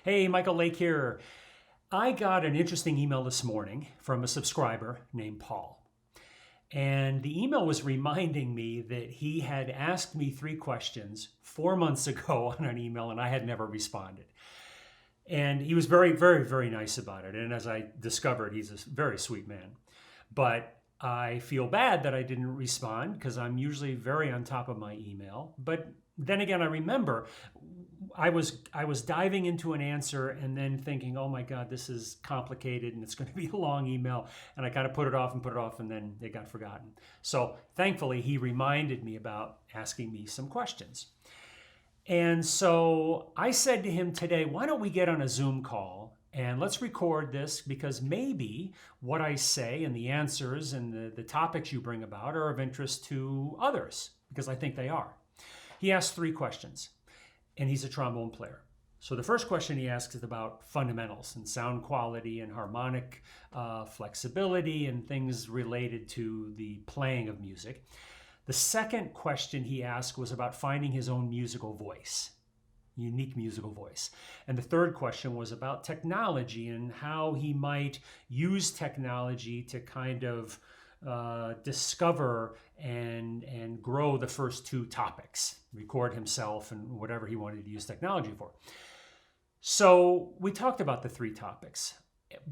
Hey, Michael Lake here. I got an interesting email this morning from a subscriber named Paul. And the email was reminding me that he had asked me three questions 4 months ago on an email, and I had never responded. And he was very, very, very nice about it. And as I discovered, he's a very sweet man. But I feel bad that I didn't respond because I'm usually very on top of my email. But then again, I remember I was diving into an answer and then thinking, oh my God, this is complicated and it's going to be a long email. And I kind of put it off and put it off, and then it got forgotten. So thankfully, he reminded me about asking me some questions. And so I said to him today, why don't we get on a Zoom call and let's record this, because maybe what I say and the answers and the topics you bring about are of interest to others, because I think they are. He asked three questions, and he's a trombone player. So the first question he asks is about fundamentals and sound quality and harmonic flexibility and things related to the playing of music. The second question he asked was about finding his own musical voice, unique musical voice. And the third question was about technology and how he might use technology to kind of discover and grow the first two topics, record himself and whatever he wanted to use technology for. So we talked about the three topics.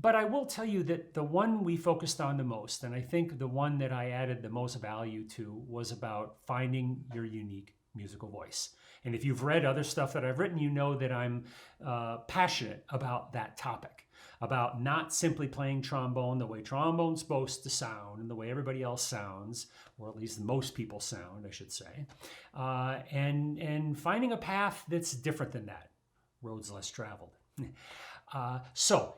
But I will tell you that the one we focused on the most, and I think the one that I added the most value to, was about finding your unique musical voice. And if you've read other stuff that I've written, you know that I'm passionate about that topic, about not simply playing trombone the way trombone's supposed to sound and the way everybody else sounds, or at least most people sound, I should say, and finding a path that's different than that, roads less traveled. So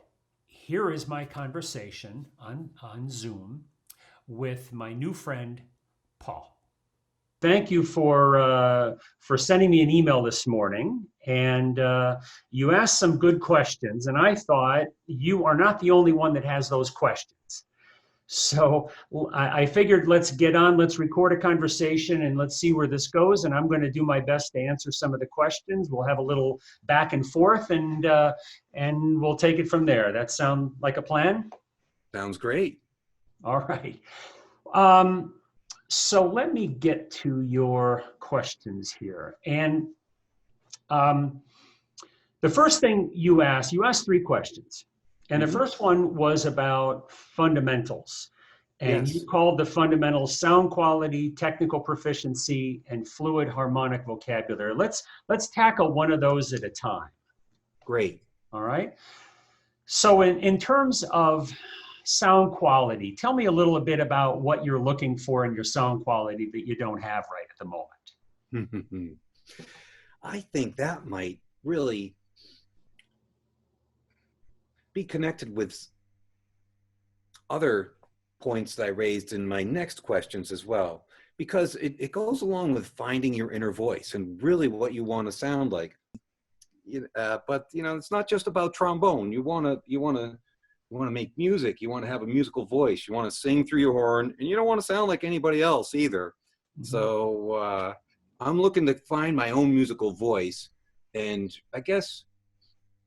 here is my conversation on Zoom with my new friend, Paul. Thank you for sending me an email this morning. And you asked some good questions. And I thought you are not the only one that has those questions. So I figured let's get on, let's record a conversation, and let's see where this goes. And I'm going to do my best to answer some of the questions. We'll have a little back and forth, and we'll take it from there. That sound like a plan? Sounds great. All right. So let me get to your questions here. And the first thing you asked three questions. And the first one was about fundamentals. And Yes. you called the fundamentals sound quality, technical proficiency, and fluid harmonic vocabulary. Let's tackle one of those at a time. Great. All right. So in terms of sound quality, tell me a little bit about what you're looking for in your sound quality that you don't have right at the moment. I think that might really be connected with other points that I raised in my next questions as well, because it goes along with finding your inner voice and really what you want to sound like. But it's not just about trombone. You want to make music. You want to have a musical voice. You want to sing through your horn, and you don't want to sound like anybody else either. Mm-hmm. So I'm looking to find my own musical voice, and I guess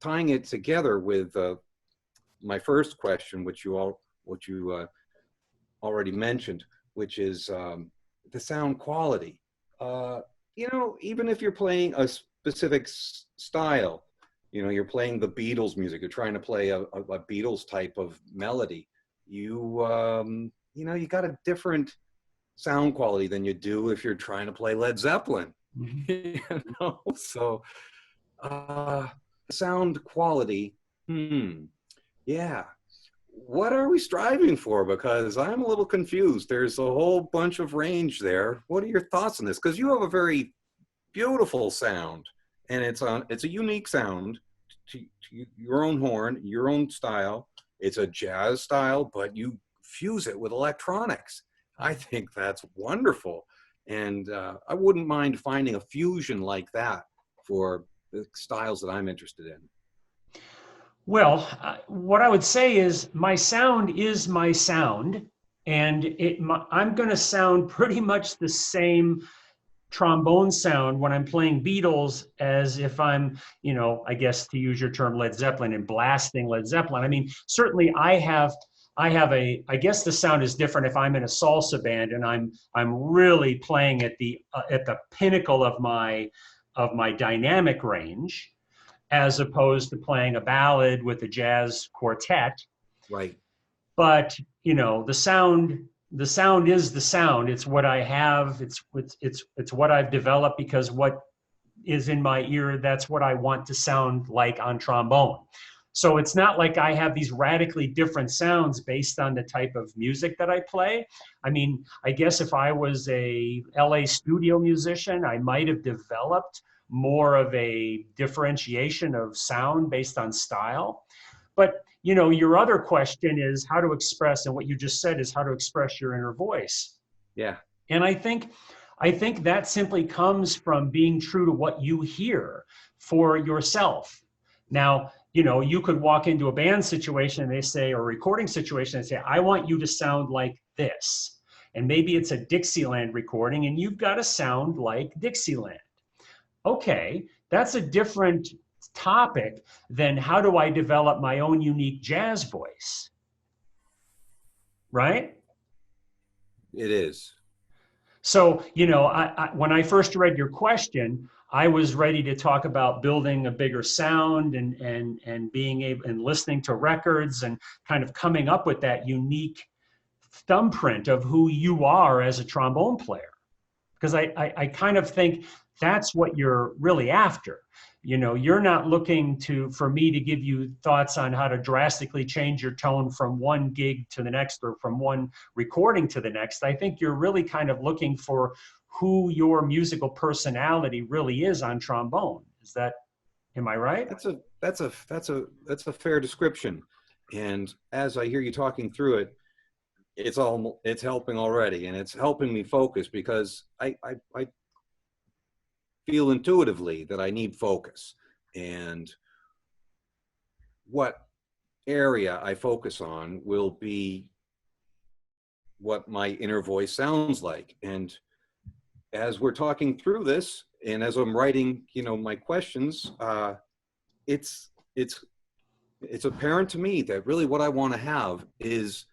tying it together with my first question, which you already mentioned, which is the sound quality. Even if you're playing a specific style, you're playing the Beatles music, you're trying to play a Beatles type of melody, you got a different sound quality than you do if you're trying to play Led Zeppelin. Mm-hmm. So sound quality, yeah. What are we striving for? Because I'm a little confused. There's a whole bunch of range there. What are your thoughts on this? Because you have a very beautiful sound, and it's a unique sound to your own horn, your own style. It's a jazz style, but you fuse it with electronics. I think that's wonderful. And I wouldn't mind finding a fusion like that for the styles that I'm interested in. Well, what I would say is my sound is my sound, and I'm going to sound pretty much the same trombone sound when I'm playing Beatles as if I'm, I guess to use your term, Led Zeppelin and blasting Led Zeppelin. I mean, certainly I guess the sound is different if I'm in a salsa band and I'm really playing at the pinnacle of my dynamic range, as opposed to playing a ballad with a jazz quartet. Right. But the sound is the sound. It's what I have. It's what I've developed, because what is in my ear, that's what I want to sound like on trombone. So it's not like I have these radically different sounds based on the type of music that I play. I mean, I guess if I was a LA studio musician, I might have developed more of a differentiation of sound based on style. But your other question is how to express, and what you just said is how to express your inner voice. Yeah. And I think that simply comes from being true to what you hear for yourself. Now, you could walk into a band situation and they say, or a recording situation, and say, I want you to sound like this. And maybe it's a Dixieland recording and you've got to sound like Dixieland. Okay, that's a different topic than how do I develop my own unique jazz voice, right? It is. So, when I first read your question, I was ready to talk about building a bigger sound and being able and listening to records and kind of coming up with that unique thumbprint of who you are as a trombone player. Because I kind of think that's what you're really after. You're not looking for me to give you thoughts on how to drastically change your tone from one gig to the next or from one recording to the next. I think you're really kind of looking for who your musical personality really is on trombone. Am I right? That's a fair description. And as I hear you talking through it, it's helping already, and it's helping me focus because I feel intuitively that I need focus, and what area I focus on will be what my inner voice sounds like. And as we're talking through this, and as I'm writing, my questions, it's it's it's apparent to me that really what I want to have is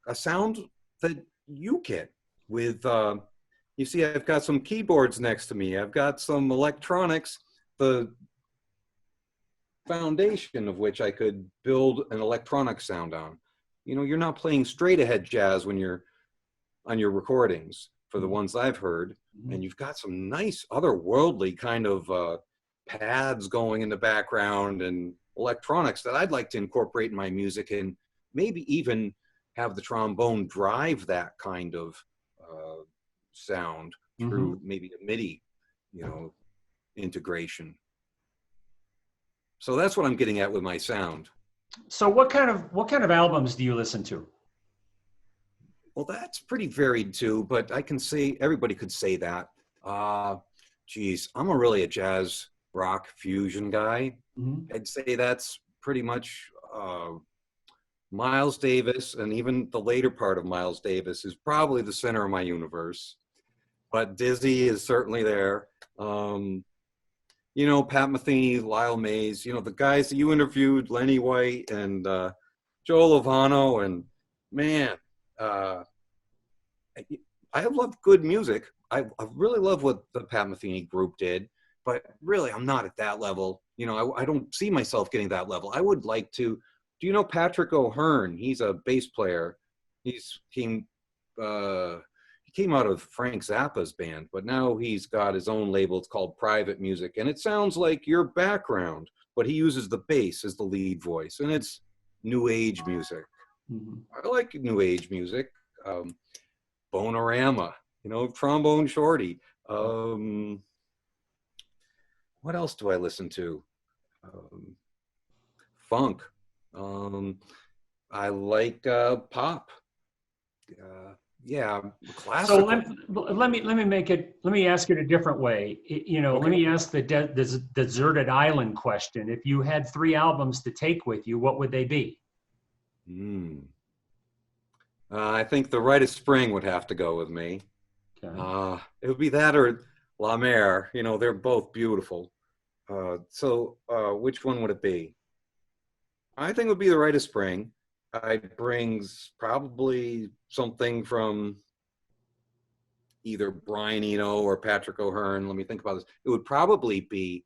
a sound that you get with. You see, I've got some keyboards next to me. I've got some electronics. The foundation of which I could build an electronic sound on. You're not playing straight ahead jazz when you're on your recordings for the ones I've heard, and you've got some nice otherworldly kind of pads going in the background and electronics that I'd like to incorporate in my music, and maybe even have the trombone drive that kind of sound through maybe a MIDI, integration. So that's what I'm getting at with my sound. So what kind of albums do you listen to? Well, that's pretty varied too, but I can say everybody could say that. Geez, I'm really a jazz rock fusion guy. Mhm. I'd say that's pretty much Miles Davis, and even the later part of Miles Davis is probably the center of my universe. But Dizzy is certainly there. Pat Metheny, Lyle Mays, the guys that you interviewed, Lenny White and Joe Lovano, and man, I have loved good music. I really love what the Pat Metheny group did, but really I'm not at that level. I don't see myself getting that level. I would like to. Do you know Patrick O'Hearn? He's a bass player. He came out of Frank Zappa's band, but now he's got his own label. It's called Private Music, and it sounds like your background, but he uses the bass as the lead voice, and it's new age music. I like new age music. Bonorama, Trombone Shorty. What else do I listen to? Funk. I like pop. Yeah, So classical. let me ask it a different way. Let Okay. me ask the deserted island question. If you had three albums to take with you, what would they be? Hmm. I think The Rite of Spring would have to go with me. Okay. It would be that or La Mer, they're both beautiful. So which one would it be? I think it would be the Rite of Spring. It brings probably something from either Brian Eno or Patrick O'Hearn. Let me think about this. It would probably be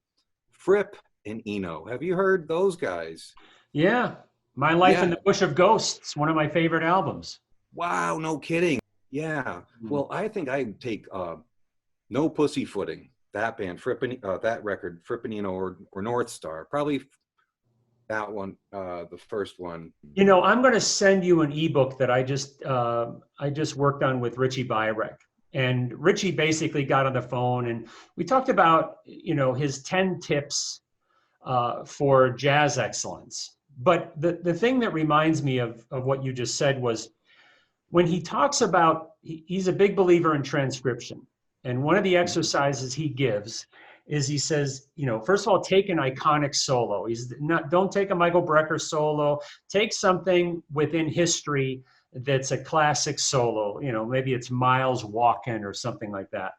Fripp and Eno. Have you heard those guys? Yeah, My Life in Yeah. the Bush of Ghosts, one of my favorite albums. Wow, no kidding. Yeah. Mm. Well, I think I'd take No Pussyfooting, that band, that record, Fripp and Eno or North Star. Probably that one, the first one. I'm going to send you an ebook that I just worked on with Richie Byrek. And Richie basically got on the phone and we talked about his 10 tips for jazz excellence. But the thing that reminds me of what you just said was when he talks about, he's a big believer in transcription. And one of the Mhm. exercises he gives is he says, first of all, take an iconic solo. Don't take a Michael Brecker solo, take something within history that's a classic solo. Maybe it's Miles Walken or something like that.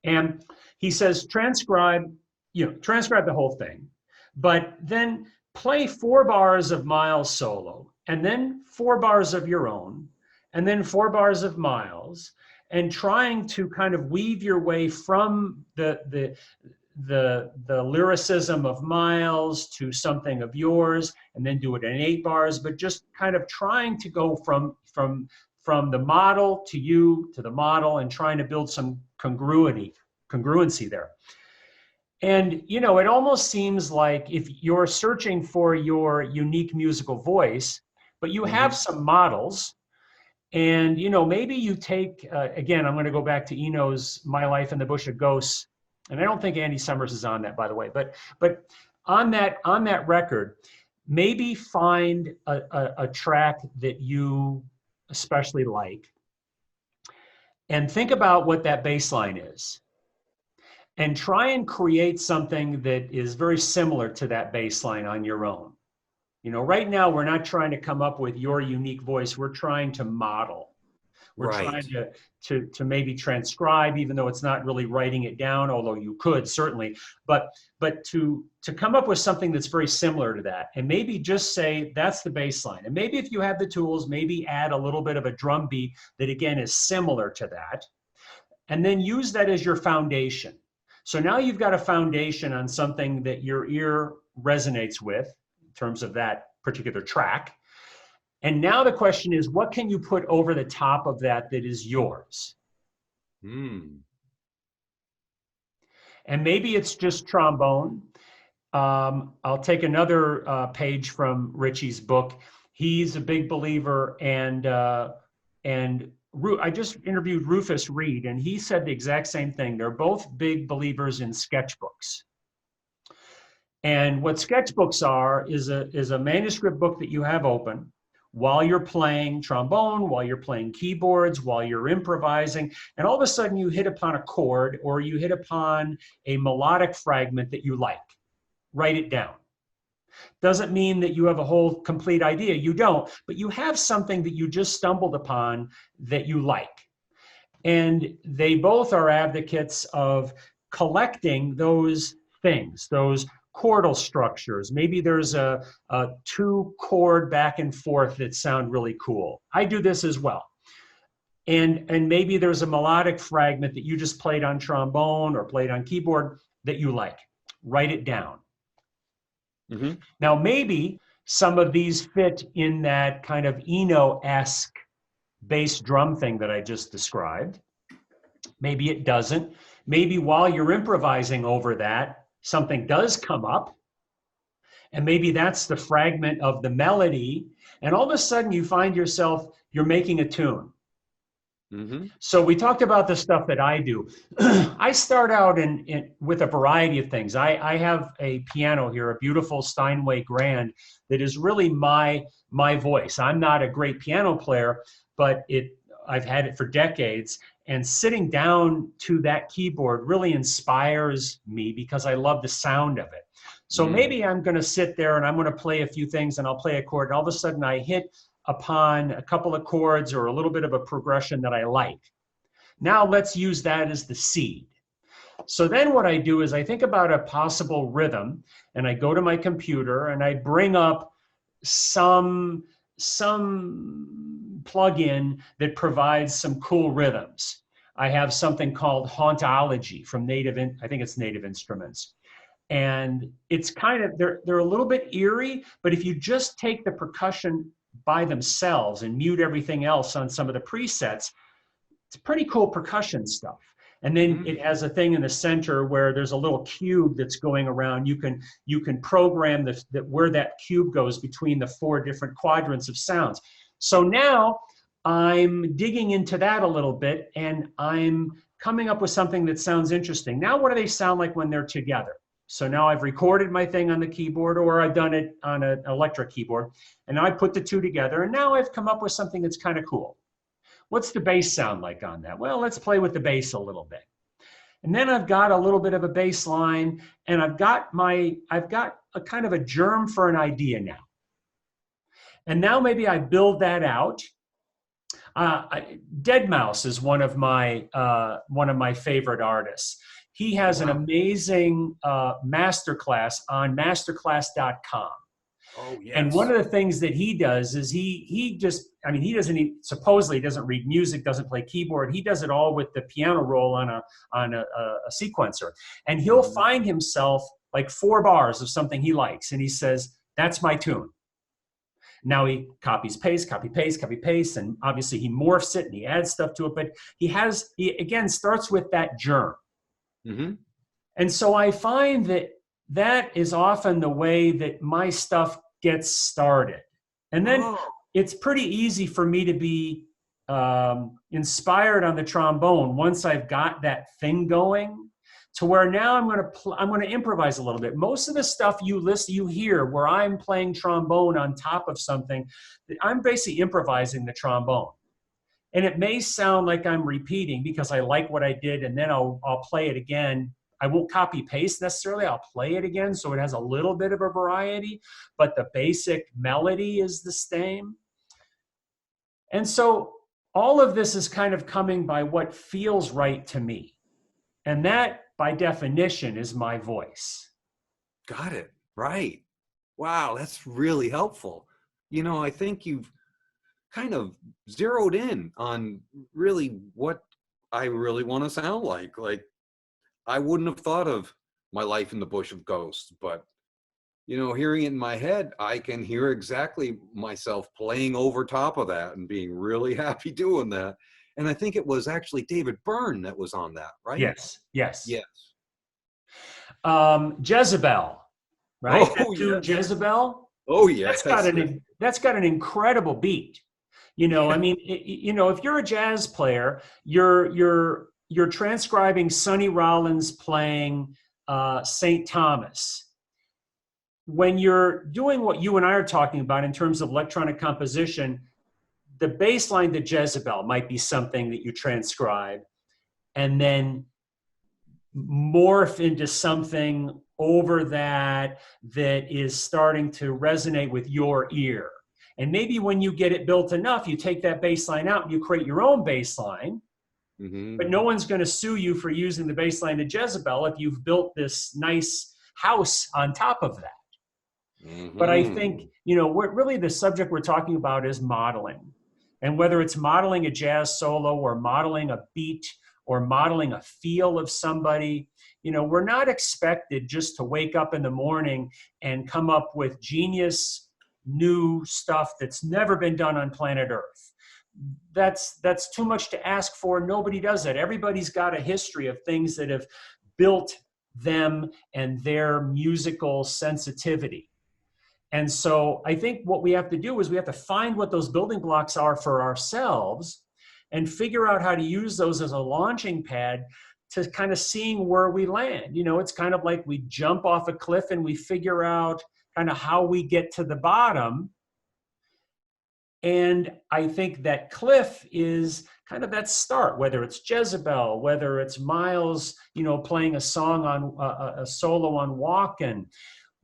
And he says, transcribe the whole thing, but then play 4 bars of Miles solo, and then 4 bars of your own, and then 4 bars of Miles, and trying to kind of weave your way from the lyricism of Miles to something of yours, and then do it in 8 bars, but just kind of trying to go from the model to you to the model and trying to build some congruency there. And it almost seems like if you're searching for your unique musical voice, but you have Mhm. some models, and maybe you take again, I'm going to go back to Eno's My Life in the Bush of Ghosts, and I don't think Andy Summers is on that, by the way, but on that record, maybe find a track that you especially like, and think about what that bass line is, and try and create something that is very similar to that bass line on your own. Right now we're not trying to come up with your unique voice. We're trying to model. We're Right. trying to maybe transcribe, even though it's not really writing it down, although you could certainly. But to come up with something that's very similar to that, and maybe just say that's the bass line. And maybe if you have the tools, maybe add a little bit of a drum beat that again is similar to that, and then use that as your foundation. So now you've got a foundation on something that your ear resonates with in terms of that particular track. And now the question is, what can you put over the top of that that is yours? Hmm. And maybe it's just trombone. I'll take another page from Richie's book. He's a big believer, and I just interviewed Rufus Reed, and he said the exact same thing. They're both big believers in sketchbooks. And what sketchbooks are is a manuscript book that you have open while you're playing trombone, while you're playing keyboards, while you're improvising, and all of a sudden you hit upon a chord or you hit upon a melodic fragment that you like. Write it down. Doesn't mean that you have a whole complete idea. You don't, but you have something that you just stumbled upon that you like. And they both are advocates of collecting those things, those chordal structures. Maybe there's a 2 chord back and forth that sound really cool. I do this as well. And maybe there's a melodic fragment that you just played on trombone or played on keyboard that you like. Write it down. Mhm. Now, maybe some of these fit in that kind of Eno-esque bass drum thing that I just described. Maybe it doesn't. Maybe while you're improvising over that, something does come up, and maybe that's the fragment of the melody. And all of a sudden, you find yourself, you're making a tune. Mhm. So we talked about the stuff that I do. I start out with a variety of things. I have a piano here, a beautiful Steinway Grand that is really my voice. I'm not a great piano player, but I've had it for decades. And sitting down to that keyboard really inspires me because I love the sound of it. So Mm. maybe I'm going to sit there and I'm going to play a few things and I'll play a chord. And all of a sudden I hit upon a couple of chords or a little bit of a progression that I like. Now let's use that as the seed. So then what I do is I think about a possible rhythm, and I go to my computer and I bring up some plugin that provides some cool rhythms. I have something called Hauntology from I think it's Native Instruments. And it's kind of they're a little bit eerie, but if you just take the percussion by themselves and mute everything else on some of the presets, it's pretty cool percussion stuff. And then Mm. it has a thing in the center where there's a little cube that's going around. You can program that where that cube goes between the four different quadrants of sounds. So now I'm digging into that a little bit, and I'm coming up with something that sounds interesting. Now, what do they sound like when they're together? So now I've recorded my thing on the keyboard, or I've done it on an electric keyboard, and now I put the two together, and now I've come up with something that's kind of cool. What's the bass sound like on that? Well, let's play with the bass a little bit. And then I've got a little bit of a bass line, and I've got a kind of a germ for an idea now. And now maybe I build that out. Deadmau5 is one of my favorite artists. He has an Wow. amazing masterclass on masterclass.com. Oh, And one yes. of the things that he does is he just, I mean, supposedly doesn't read music, doesn't play keyboard. He does it all with the piano roll on a sequencer. And he'll Mhm. find himself like 4 bars of something he likes. And he says, that's my tune. Now he copies, paste, copy, paste, copy, paste. And obviously he morphs it and he adds stuff to it. But he again starts with that germ. Mhm. And so I find that is often the way that my stuff gets started. And then Oh. it's pretty easy for me to be inspired on the trombone once I've got that thing going, to where now I'm going to improvise a little bit. Most of the stuff you hear where I'm playing trombone on top of something, I'm basically improvising the trombone. And it may sound like I'm repeating because I like what I did, and then I'll play it again. I won't copy paste necessarily. I'll play it again so it has a little bit of a variety, but the basic melody is the same. And so all of this is kind of coming by what feels right to me. And that, by definition, is my voice. Got it. Right. Wow, that's really helpful. I think you've kind of zeroed in on really what I really want to sound like. Like, I wouldn't have thought of my life in the bush of ghosts, but hearing it in my head, I can hear exactly myself playing over top of that and being really happy doing that. And I think it was actually David Byrne that was on that, right? Yes, yes. Yes. Jezebel, right? That Oh, tune yes. Jezebel, Oh, that's got yes. an incredible beat. I Yeah. mean, if you're a jazz player, you're transcribing Sonny Rollins playing St. Thomas. When you're doing what you and I are talking about in terms of electronic composition, the bass line to Jezebel might be something that you transcribe and then morph into something over that is starting to resonate with your ear. And maybe when you get it built enough, you take that bass line out and you create your own bass line, Hmm. but no one's going to sue you for using the bass line to Jezebel if you've built this nice house on top of that. But I Hmm. think, what really the subject we're talking about is modeling. And whether it's modeling a jazz solo or modeling a beat or modeling a feel of somebody, we're not expected just to wake up in the morning and come up with genius new stuff that's never been done on planet Earth. That's too much to ask for. Nobody does that. Everybody's got a history of things that have built them and their musical sensitivity. And so I think what we have to do is we have to find what those building blocks are for ourselves and figure out how to use those as a launching pad to kind of seeing where we land. It's kind of like we jump off a cliff and we figure out kind of how we get to the bottom. And I think that cliff is kind of that start, whether it's Jezebel, whether it's Miles, playing a song on a solo on Walkin'.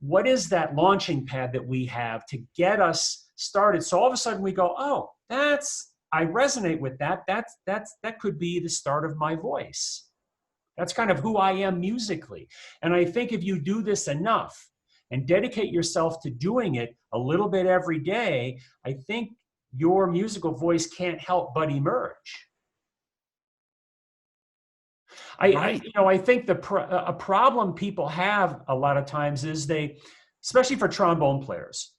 What is that launching pad that we have to get us started? So all of a sudden we go, oh, I resonate with that. That could be the start of my voice. That's kind of who I am musically. And I think if you do this enough and dedicate yourself to doing it a little bit every day, I think your musical voice can't help but emerge. Right. I think a problem people have a lot of times is especially for trombone players,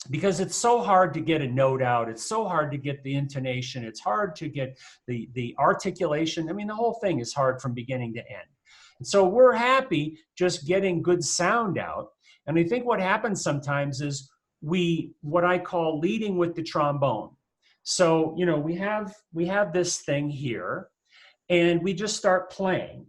because it's so hard to get a note out. It's so hard to get the intonation. It's hard to get the articulation. I mean, the whole thing is hard from beginning to end. And so we're happy just getting good sound out. And I think what happens sometimes is what I call leading with the trombone. So, we have this thing here, and we just start playing,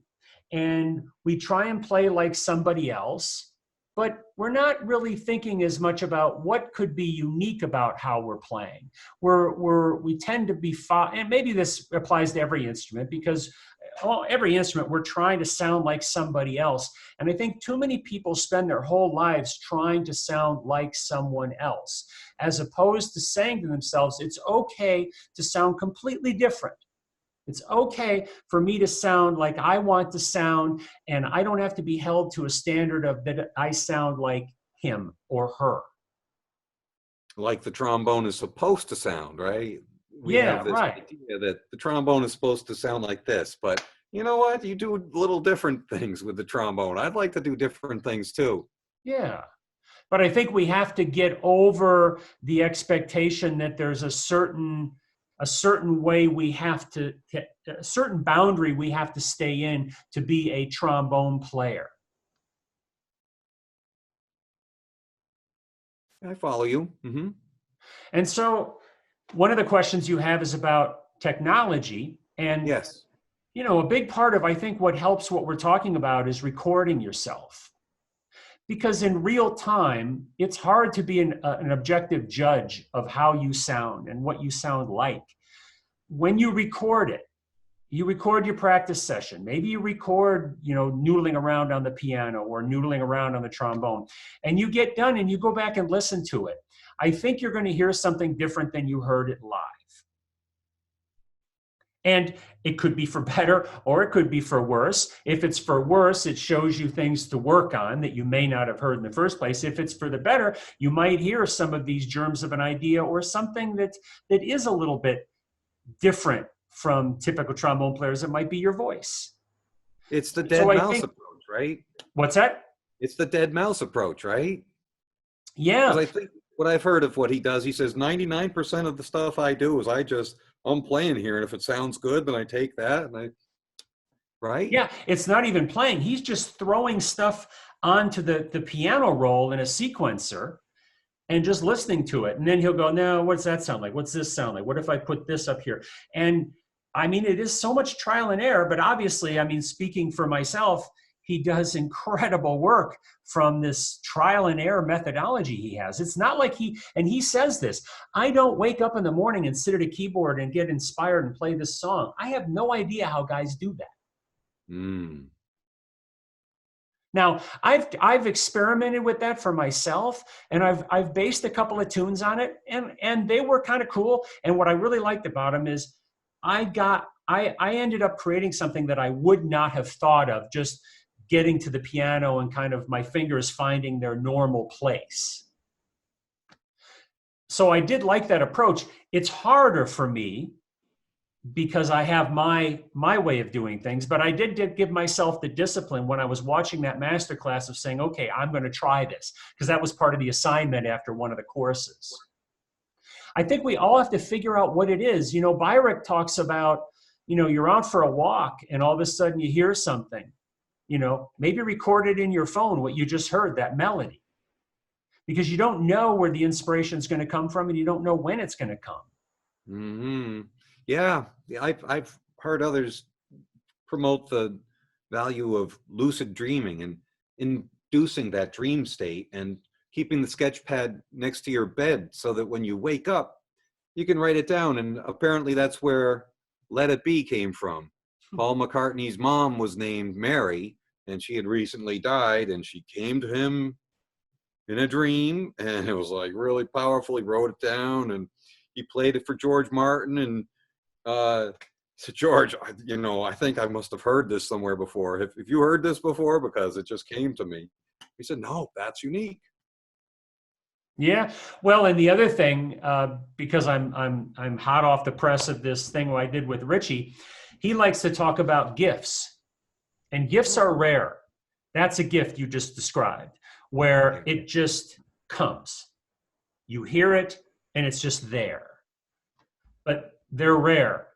and we try and play like somebody else, but we're not really thinking as much about what could be unique about how we're playing. We tend to be, and maybe this applies to every instrument, because every instrument we're trying to sound like somebody else. And I think too many people spend their whole lives trying to sound like someone else, as opposed to saying to themselves, it's okay to sound completely different. It's okay for me to sound like I want to sound, and I don't have to be held to a standard of that I sound like him or her. Like the trombone is supposed to sound, right? We Yeah, have this right. idea that the trombone is supposed to sound like this, but you know what? You do little different things with the trombone. I'd like to do different things too. Yeah. But I think we have to get over the expectation that there's a certain way we have to, a certain boundary we have to stay in to be a trombone player. I follow you. And so one of the questions you have is about technology. And Yes. a big part of, I think, what helps what we're talking about is recording yourself. Because in real time, it's hard to be an objective judge of how you sound and what you sound like. When you record it, you record your practice session. Maybe you record, noodling around on the piano or noodling around on the trombone, and you get done and you go back and listen to it. I think you're going to hear something different than you heard it live. And it could be for better or it could be for worse. If it's for worse, it shows you things to work on that you may not have heard in the first place. If it's for the better, you might hear some of these germs of an idea or something that is a little bit different from typical trombone players. It might be your voice. It's the So dead I mouse think, approach, right? what's that? It's the dead mouse approach, right? Because Yeah. I think what I've heard of what he does, he says 99% of the stuff I do is I'm playing here, and if it sounds good, then I take that and right? Yeah. It's not even playing. He's just throwing stuff onto the piano roll in a sequencer and just listening to it. And then he'll go, no, what's that sound like? What's this sound like? What if I put this up here? And I mean, it is so much trial and error, but obviously, I mean, speaking for myself, he does incredible work from this trial and error methodology he has. It's not like and he says this, I don't wake up in the morning and sit at a keyboard and get inspired and play this song. I have no idea how guys do that. Mm. Now, I've experimented with that for myself, and I've based a couple of tunes on it, and they were kind of cool. And what I really liked about them is I ended up creating something that I would not have thought of, just getting to the piano and kind of my fingers finding their normal place. So I did like that approach. It's harder for me because I have my way of doing things. But I did give myself the discipline when I was watching that masterclass of saying, okay, I'm going to try this, because that was part of the assignment after one of the courses. I think we all have to figure out what it is. Byrick talks about, you're out for a walk and all of a sudden you hear something, maybe record it in your phone, what you just heard, that melody, because you don't know where the inspiration is going to come from and you don't know when it's going to come. Hmm. Yeah, I've heard others promote the value of lucid dreaming and inducing that dream state and keeping the sketch pad next to your bed so that when you wake up, you can write it down. And apparently that's where Let It Be came from. Paul McCartney's mom was named Mary, and she had recently died, and she came to him in a dream, and it was like really powerful. He wrote it down, and he played it for George Martin, and So George, I think I must have heard this somewhere before. Have you heard this before? Because it just came to me. He said, no, that's unique. Yeah. Well, and the other thing, because I'm hot off the press of this thing I did with Richie, he likes to talk about gifts, and gifts are rare. That's a gift you just described, where Yeah. it just comes. You hear it, and it's just there. But they're rare.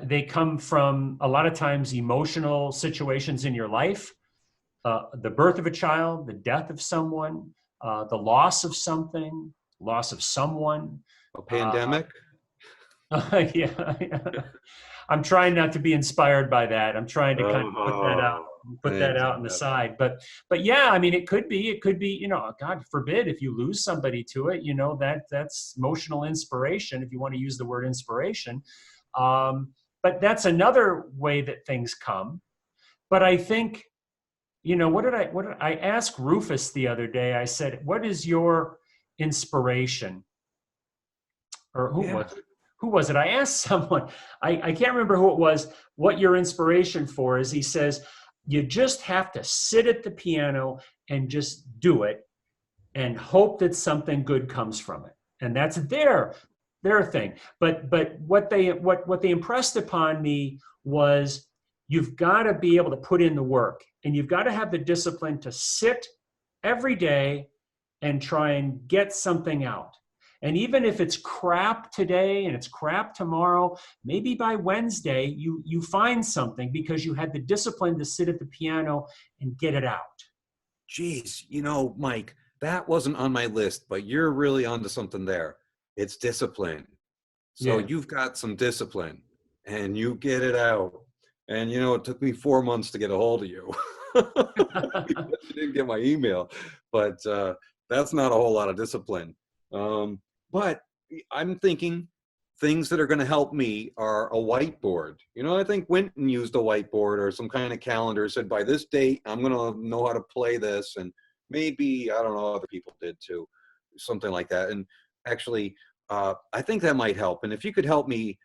They come from a lot of times emotional situations in your life, the birth of a child, the death of someone, the loss of something, loss of someone. A Uh, pandemic? yeah, yeah. I'm trying not to be inspired by that. I'm trying to kind of Oh, put that out on the fantastic. side. But yeah, I mean, it could be, God forbid if you lose somebody to it, that's emotional inspiration, if you want to use the word inspiration. But that's another way that things come. But I think, what did I asked Rufus the other day? I said, what is your inspiration? Or Yeah. who was it? I asked someone, I can't remember who it was, what your inspiration for is. He says, you just have to sit at the piano and just do it and hope that something good comes from it. And that's their thing. But what they impressed upon me was you've got to be able to put in the work, and you've got to have the discipline to sit every day and try and get something out. And even if it's crap today and it's crap tomorrow, maybe by Wednesday you find something because you had the discipline to sit at the piano and get it out. Geez, Mike, that wasn't on my list, but you're really onto something there. It's discipline. So Yeah. you've got some discipline and you get it out. And it took me 4 months to get a hold of you. Because you didn't get my email. But that's not a whole lot of discipline. But I'm thinking things that are going to help me are a whiteboard. I think Winton used a whiteboard or some kind of calendar, said by this date, I'm going to know how to play this. And maybe, I don't know, other people did too, something like that. And actually, I think that might help. And if you could help me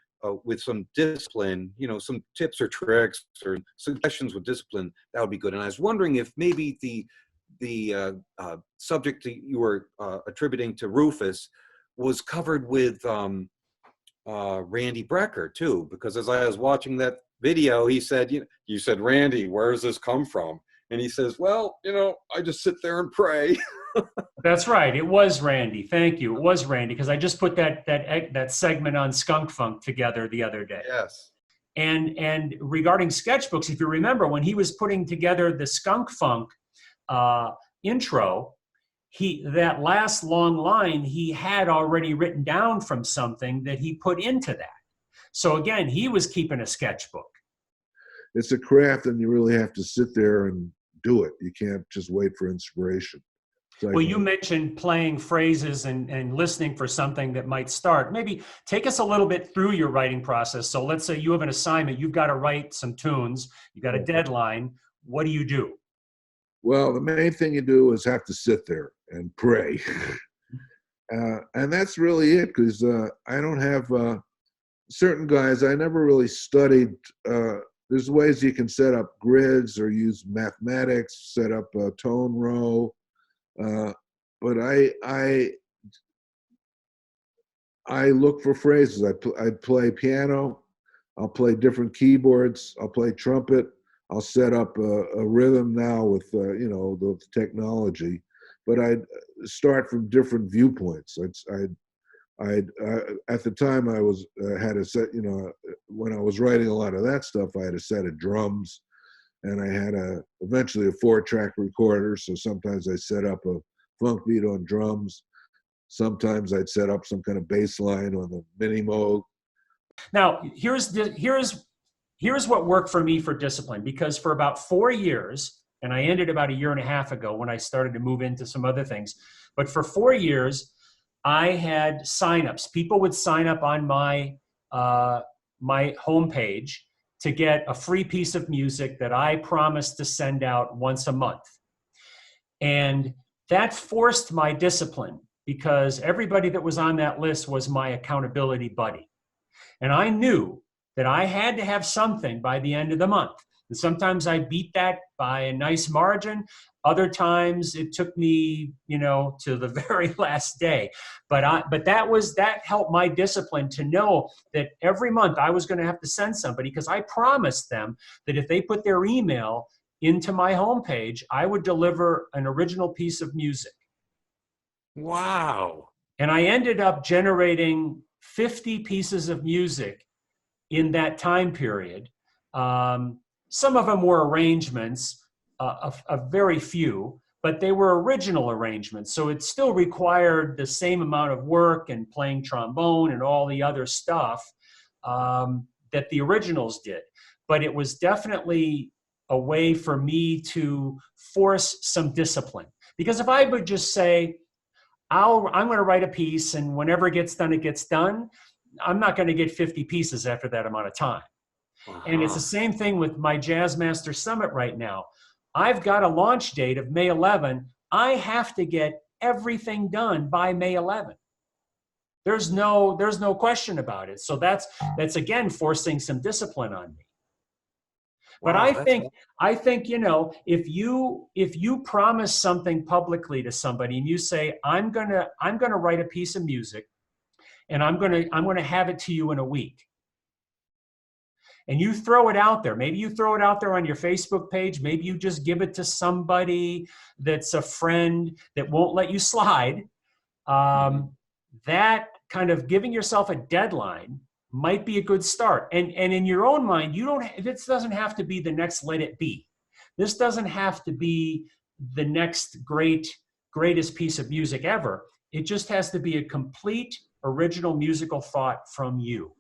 with some discipline, some tips or tricks or suggestions with discipline, that would be good. And I was wondering if maybe the subject that you were attributing to Rufus was covered with Randy Brecker too, because as I was watching that video, he said, you said, Randy, where does this come from? And he says, well, I just sit there and pray. That's right. It was Randy. Thank you. It was Randy because I just put that segment on Skunk Funk together the other day. Yes. And regarding sketchbooks, if you remember when he was putting together the Skunk Funk intro, that last long line he had already written down from something that he put into that. So again, he was keeping a sketchbook. It's a craft, and you really have to sit there and do it. You can't just wait for inspiration. Well, you mentioned playing phrases and listening for something that might start. Maybe take us a little bit through your writing process. So let's say you have an assignment, you've got to write some tunes, you've got a deadline. What do you do? Well, the main thing you do is have to sit there and pray. And that's really it, because I don't have certain guys, I never really studied. There's ways you can set up grids or use mathematics, set up a tone row. But I look for phrases. I play piano. I'll play different keyboards. I'll play trumpet. I'll set up a rhythm now with the technology. But I'd start from different viewpoints. I'd at the time I was had a set. When I was writing a lot of that stuff, I had a set of drums. And I had eventually a 4-track recorder. So sometimes I set up a funk beat on drums. Sometimes I'd set up some kind of bass line on the mini Moog. Now, here's what worked for me for discipline, because for about 4 years, and I ended about a year and a half ago when I started to move into some other things, but for 4 years, I had signups. People would sign up on my homepage to get a free piece of music that I promised to send out once a month. And that forced my discipline, because everybody that was on that list was my accountability buddy. And I knew that I had to have something by the end of the month. And sometimes I beat that by a nice margin. Other times it took me, to the very last day. But that helped my discipline to know that every month I was going to have to send somebody, because I promised them that if they put their email into my homepage, I would deliver an original piece of music. Wow. And I ended up generating 50 pieces of music in that time period. Some of them were arrangements, a very few, but they were original arrangements. So it still required the same amount of work and playing trombone and all the other stuff that the originals did. But it was definitely a way for me to force some discipline. Because if I would just say, I'm going to write a piece, and whenever it gets done, it gets done, I'm not going to get 50 pieces after that amount of time. And it's the same thing with my Jazz Master Summit right now. I've got a launch date of May 11. I have to get everything done by May 11. There's no question about it. So that's again forcing some discipline on me. But Wow, I think if you promise something publicly to somebody and you say, I'm gonna write a piece of music and I'm gonna have it to you in a week, and you throw it out there. Maybe you throw it out there on your Facebook page. Maybe you just give it to somebody that's a friend that won't let you slide. That kind of giving yourself a deadline might be a good start. And in your own mind, this doesn't have to be the next Let It Be. This doesn't have to be the next greatest piece of music ever. It just has to be a complete original musical thought from you.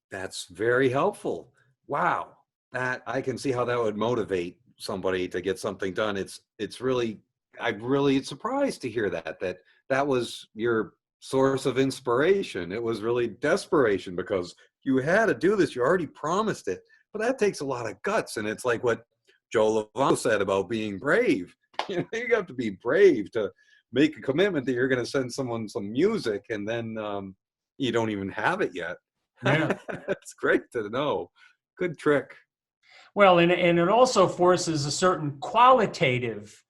That's very helpful. Wow. That I can see how that would motivate somebody to get something done. I'm really surprised to hear that was your source of inspiration. It was really desperation because you had to do this. You already promised it, but that takes a lot of guts. And it's like what Joe Lovano said about being brave. You have to be brave to make a commitment that you're going to send someone some music, and then you don't even have it yet. Yeah. That's great to know. Good trick. Well, and it also forces a certain qualitative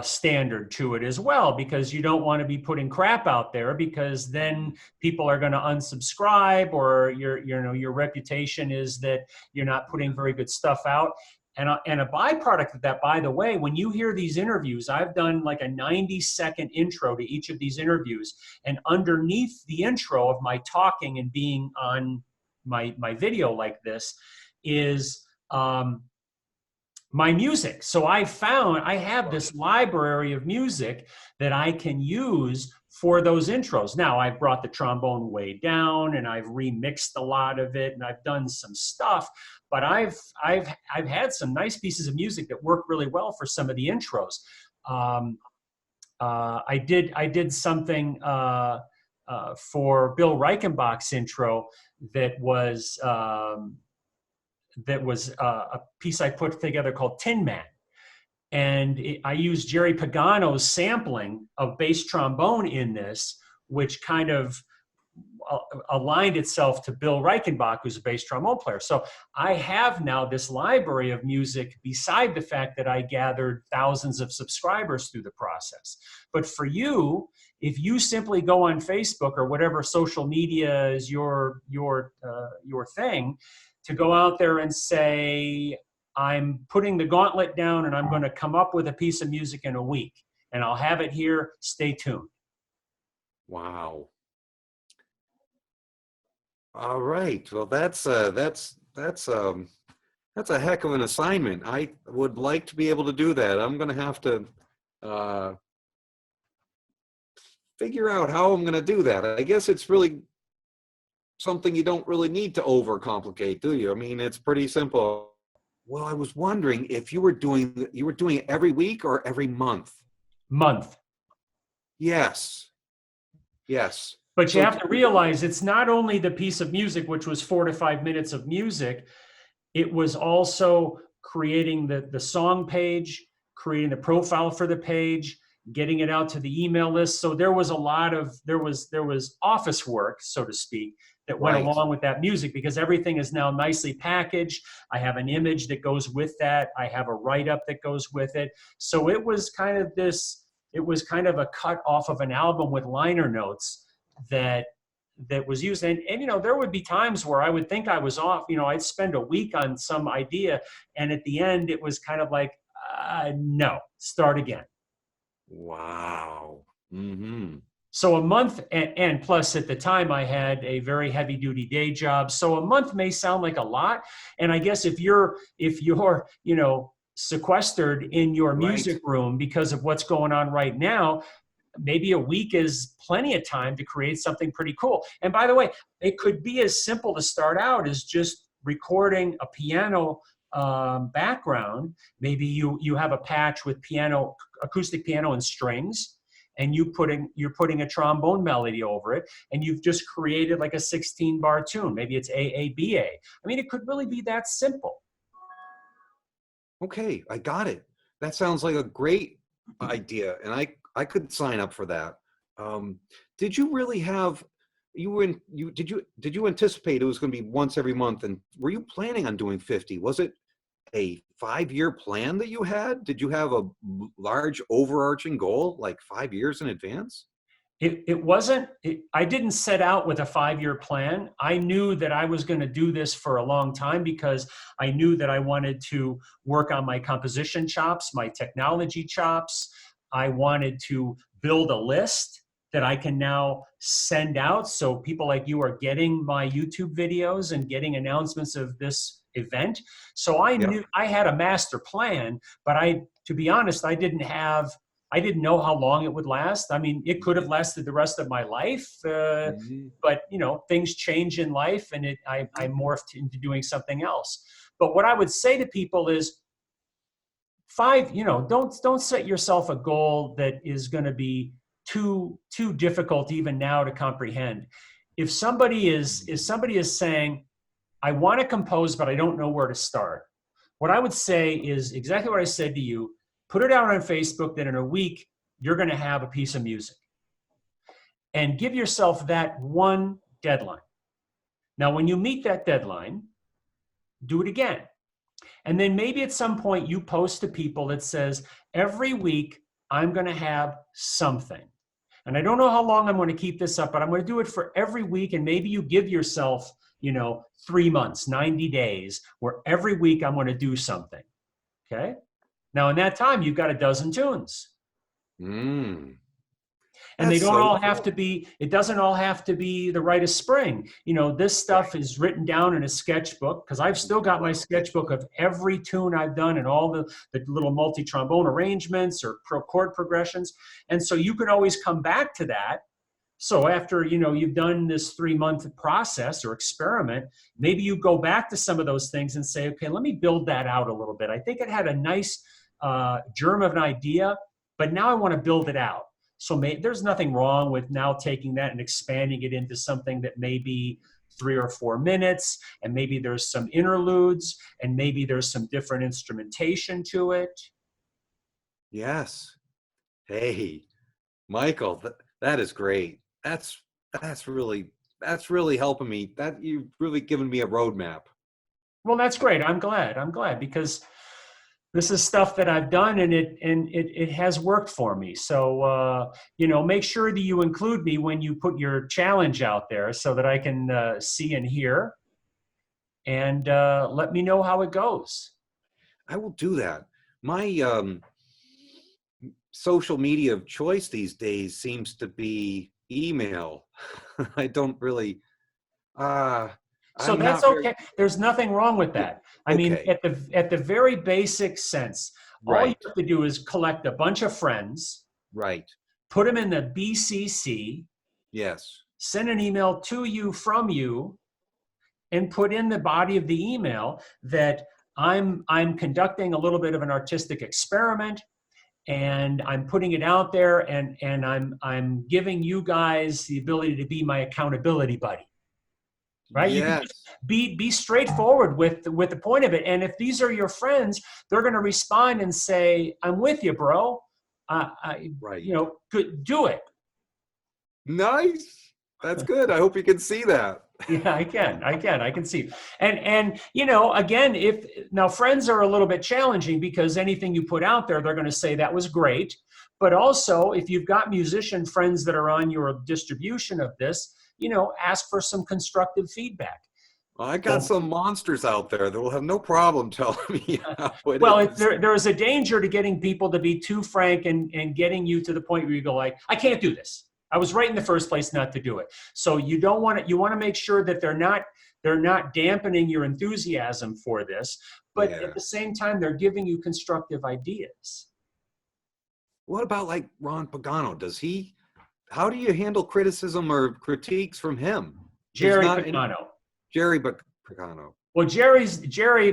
standard to it as well, because you don't want to be putting crap out there, because then people are going to unsubscribe, or your reputation is that you're not putting very good stuff out. And a byproduct of that, by the way, when you hear these interviews, I've done like a 90-second intro to each of these interviews, and underneath the intro of my talking and being on my video like this is my music. So I have this library of music that I can use for those intros. Now I've brought the trombone way down and I've remixed a lot of it and I've done some stuff, but I've had some nice pieces of music that work really well for some of the intros. I did something for Bill Reichenbach's intro that was a piece I put together called Tin Man. And I used Jerry Pagano's sampling of bass trombone in this, which kind of aligned itself to Bill Reichenbach, who's a bass trombone player. So I have now this library of music beside the fact that I gathered thousands of subscribers through the process. But for you, if you simply go on Facebook or whatever social media is your thing, to go out there and say, I'm putting the gauntlet down and I'm going to come up with a piece of music in a week and I'll have it here. Stay tuned. Wow. All right. Well, that's a heck of an assignment. I would like to be able to do that. I'm going to have to figure out how I'm going to do that. I guess it's really something you don't really need to overcomplicate, do you? I mean, it's pretty simple. Well, I was wondering if you were doing it every week or every month? Month. Yes. But you have to realize it's not only the piece of music, which was 4 to 5 minutes of music, it was also creating the song page, creating the profile for the page, getting it out to the email list. So there was a lot of, there was office work, so to speak, that went Right. along with that music, because everything is now nicely packaged. I have an image that goes with that. I have a write-up that goes with it. So it was kind of this, it was kind of a cut off of an album with liner notes that was used. And you know, there would be times where I would think I was off. You know, I'd spend a week on some idea, and at the end it was kind of like, no, start again. Wow. Mm-hmm. So a month, and plus at the time I had a very heavy duty day job. So a month may sound like a lot. And I guess if you're, you know, sequestered in your Right. music room because of what's going on right now, maybe a week is plenty of time to create something pretty cool. And by the way, it could be as simple to start out as just recording a piano background. Maybe you have a patch with piano, acoustic piano and strings, and you're putting a trombone melody over it, and you've just created like a 16 bar tune. Maybe it's AABA. I mean, it could really be that simple. Okay, I got it. That sounds like a great idea, and I could sign up for that. Did you really have did you anticipate it was going to be once every month, and were you planning on doing 50? Was it a 5-year plan that you had? Did you have a large overarching goal like 5 years in advance? It wasn't, I didn't set out with a 5-year plan. I knew that I was going to do this for a long time because I knew that I wanted to work on my composition chops, my technology chops. I wanted to build a list that I can now send out. So people like you are getting my YouTube videos and getting announcements of this event. So I Yeah. knew I had a master plan, but to be honest, I didn't know how long it would last. I mean, it could have lasted the rest of my life, Mhm. but you know, things change in life, and I morphed into doing something else. But what I would say to people is, you know, don't set yourself a goal that is going to be too difficult even now to comprehend. If somebody is saying, I want to compose, but I don't know where to start, what I would say is exactly what I said to you. Put it out on Facebook that in a week you're going to have a piece of music, and give yourself that one deadline. Now, when you meet that deadline, do it again. And then maybe at some point you post to people that says, every week I'm going to have something. And I don't know how long I'm going to keep this up, but I'm going to do it for every week. And maybe you give yourself, you know, 3 months, 90 days, where every week I'm going to do something. Okay. Now, in that time, you've got a dozen tunes. Mm. And they That's don't so all have cool. to be, it doesn't all have to be the Rite of Spring. You know, this stuff Right. is written down in a sketchbook, because I've still got my sketchbook of every tune I've done and all the little multi-trombone arrangements or chord progressions. And so you can always come back to that. So after, you know, you've done this 3-month process or experiment, maybe you go back to some of those things and say, okay, let me build that out a little bit. I think it had a nice germ of an idea, but now I want to build it out. So there's nothing wrong with now taking that and expanding it into something that may be 3 or 4 minutes, and maybe there's some interludes, and maybe there's some different instrumentation to it. Yes. Hey, Michael, that is great. That's really helping me. That you've really given me a roadmap. Well, that's great. I'm glad because this is stuff that I've done, and it has worked for me. So you know, make sure that you include me when you put your challenge out there, so that I can see and hear, and let me know how it goes. I will do that. My social media of choice these days seems to be email. I don't really So I'm that's not very okay. There's nothing wrong with yeah. that. I mean, Okay. at the very basic sense, all you Right. have to do is collect a bunch of friends, Right. put them in the BCC, Yes. send an email to you from you, and put in the body of the email that I'm conducting a little bit of an artistic experiment, and I'm putting it out there, and I'm giving you guys the ability to be my accountability buddy. Right? You can just Yes. be straightforward with the point of it. And if these are your friends, they're going to respond and say, "I'm with you, bro. Right. Do it. Nice. That's good. I hope you can see that. Yeah, I can see. And again, if now friends are a little bit challenging because anything you put out there, they're going to say that was great. But also, if you've got musician friends that are on your distribution of this, ask for some constructive feedback. I got some monsters out there that will have no problem telling me how it Well, is. there is a danger to getting people to be too frank and getting you to the point where you go like, I can't do this. I was right in the first place not to do it. So you don't want to. You want to make sure that they're not dampening your enthusiasm for this, but Yeah. at the same time they're giving you constructive ideas. What about like Ron Pagano? How do you handle criticism or critiques from him? Jerry Pagano. Jerry Pagano. Well,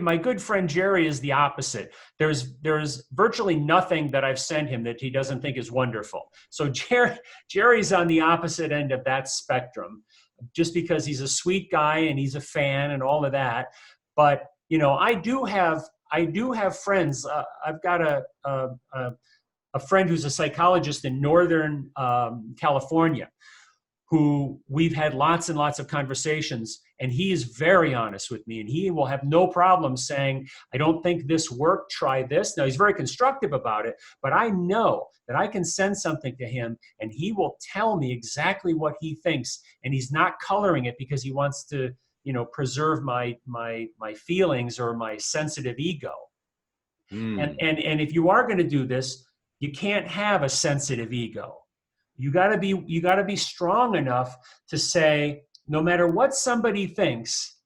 my good friend Jerry is the opposite. There's virtually nothing that I've sent him that he doesn't think is wonderful. So Jerry's on the opposite end of that spectrum, just because he's a sweet guy and he's a fan and all of that. But I do have friends. I've got a friend who's a psychologist in Northern California, who we've had lots and lots of conversations, and he is very honest with me, and he will have no problem saying, I don't think this worked, try this. Now, he's very constructive about it, but I know that I can send something to him and he will tell me exactly what he thinks, and he's not coloring it because he wants to preserve my feelings or my sensitive ego. And if you are going to do this, you can't have a sensitive ego. You got to be strong enough to say, no matter what somebody thinks,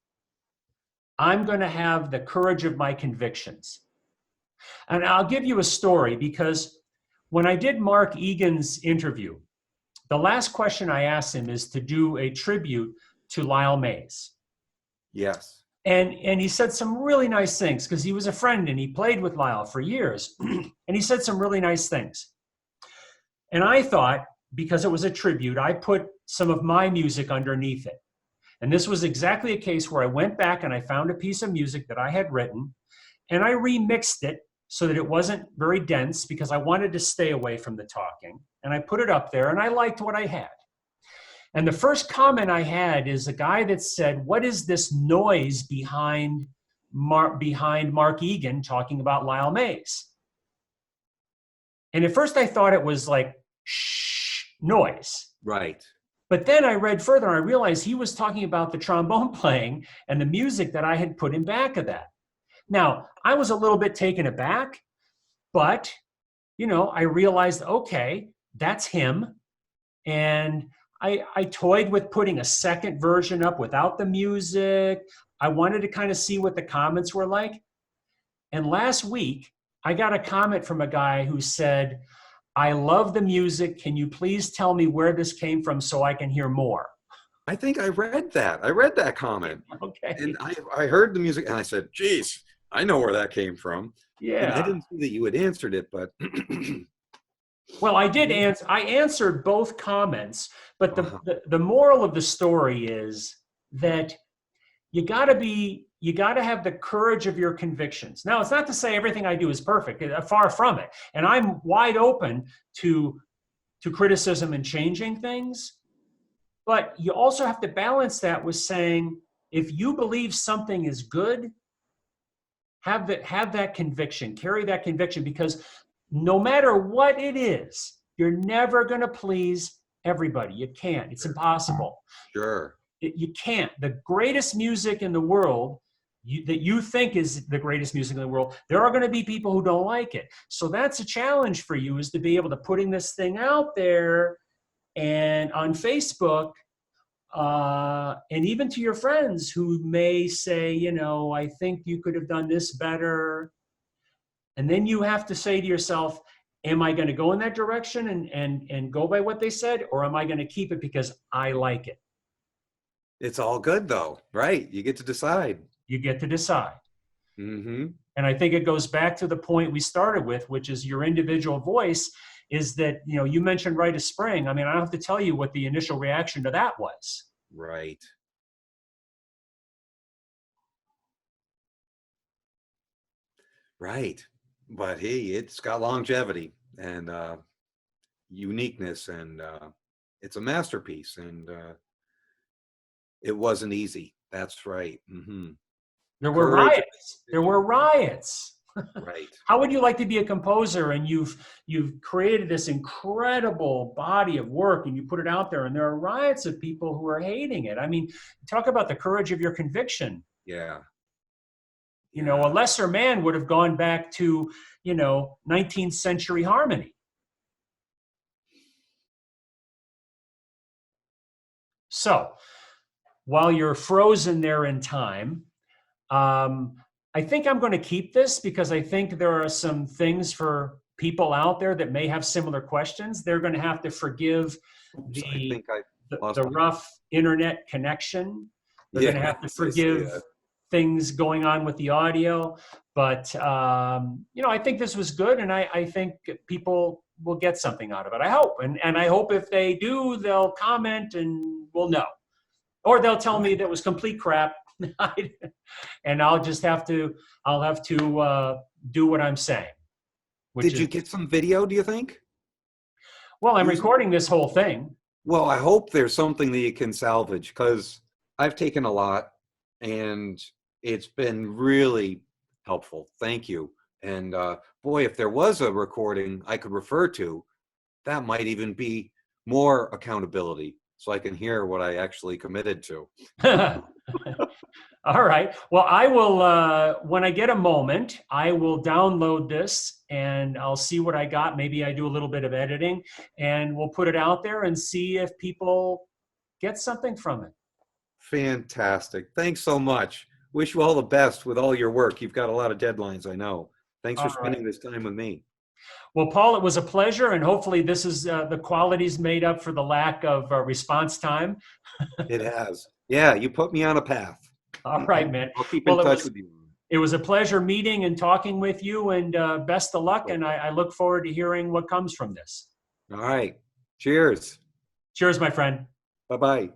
I'm going to have the courage of my convictions. And I'll give you a story, because when I did Mark Egan's interview, the last question I asked him is to do a tribute to Lyle Mays. Yes. And he said some really nice things, because he was a friend and he played with Lyle for years. And he said some really nice things. And I thought, because it was a tribute, I put some of my music underneath it. And this was exactly a case where I went back and I found a piece of music that I had written, and I remixed it so that it wasn't very dense, because I wanted to stay away from the talking. And I put it up there and I liked what I had. And the first comment I had is a guy that said, what is this noise behind Mark Egan talking about Lyle Mays? And at first I thought it was like, shh, noise. Right. But then I read further and I realized he was talking about the trombone playing and the music that I had put in back of that. Now, I was a little bit taken aback, but, I realized, okay, that's him. And I toyed with putting a second version up without the music. I wanted to kind of see what the comments were like. And last week, I got a comment from a guy who said, I love the music. Can you please tell me where this came from so I can hear more? I think I read that. I read that comment. Okay. And I heard the music and I said, geez, I know where that came from. Yeah. And I didn't see that you had answered it, but well, I did answer. I answered both comments, but the moral of the story is that you got to have the courage of your convictions. Now, it's not to say everything I do is perfect, far from it. And I'm wide open to criticism and changing things. But you also have to balance that with saying, if you believe something is good, have that conviction, carry that conviction, because no matter what it is, you're never going to please everybody. You can't. It's impossible. Sure. You can't. The greatest music in the world that you think is the greatest music in the world, there are going to be people who don't like it. So that's a challenge for you, is to be able to putting this thing out there and on Facebook, and even to your friends who may say, I think you could have done this better. And then you have to say to yourself, am I going to go in that direction and go by what they said, or am I going to keep it because I like it? It's all good though, right? You get to decide. You get to decide. Mm-hmm. And I think it goes back to the point we started with, which is your individual voice, is that, you mentioned Rite of Spring. I mean, I don't have to tell you what the initial reaction to that was. Right. Right. But hey, it's got longevity. and uniqueness, and it's a masterpiece, and it wasn't easy. That's right. There were Courage. riots. There were riots. Right. How would you like to be a composer and you've created this incredible body of work and you put it out there and there are riots of people who are hating it? I mean, talk about the courage of your conviction. Yeah. You know, a lesser man would have gone back to, 19th century harmony. So while you're frozen there in time, I think I'm going to keep this because I think there are some things for people out there that may have similar questions. They're going to have to forgive I think I lost the my... rough internet connection. They're going to have to forgive things going on with the audio. But, I think this was good. And I think people will get something out of it. I hope. And I hope if they do, they'll comment and we'll know. Or they'll tell me that was complete crap. And I'll have to do what I'm saying. Did you get some video, do you think? Well, I'm recording this whole thing. Well, I hope there's something that you can salvage, because I've taken a lot and it's been really helpful. Thank you. And boy, if there was a recording I could refer to, that might even be more accountability, so I can hear what I actually committed to. All right. Well, I will, when I get a moment, I will download this and I'll see what I got. Maybe I do a little bit of editing and we'll put it out there and see if people get something from it. Fantastic. Thanks so much. Wish you all the best with all your work. You've got a lot of deadlines, I know. Thanks for spending this time with me. Well, Paul, it was a pleasure, and hopefully this is the qualities made up for the lack of response time. It has. Yeah, you put me on a path. All right, man. I'll keep in touch with you. It was a pleasure meeting and talking with you, and best of luck, and I look forward to hearing what comes from this. All right. Cheers. Cheers, my friend. Bye-bye.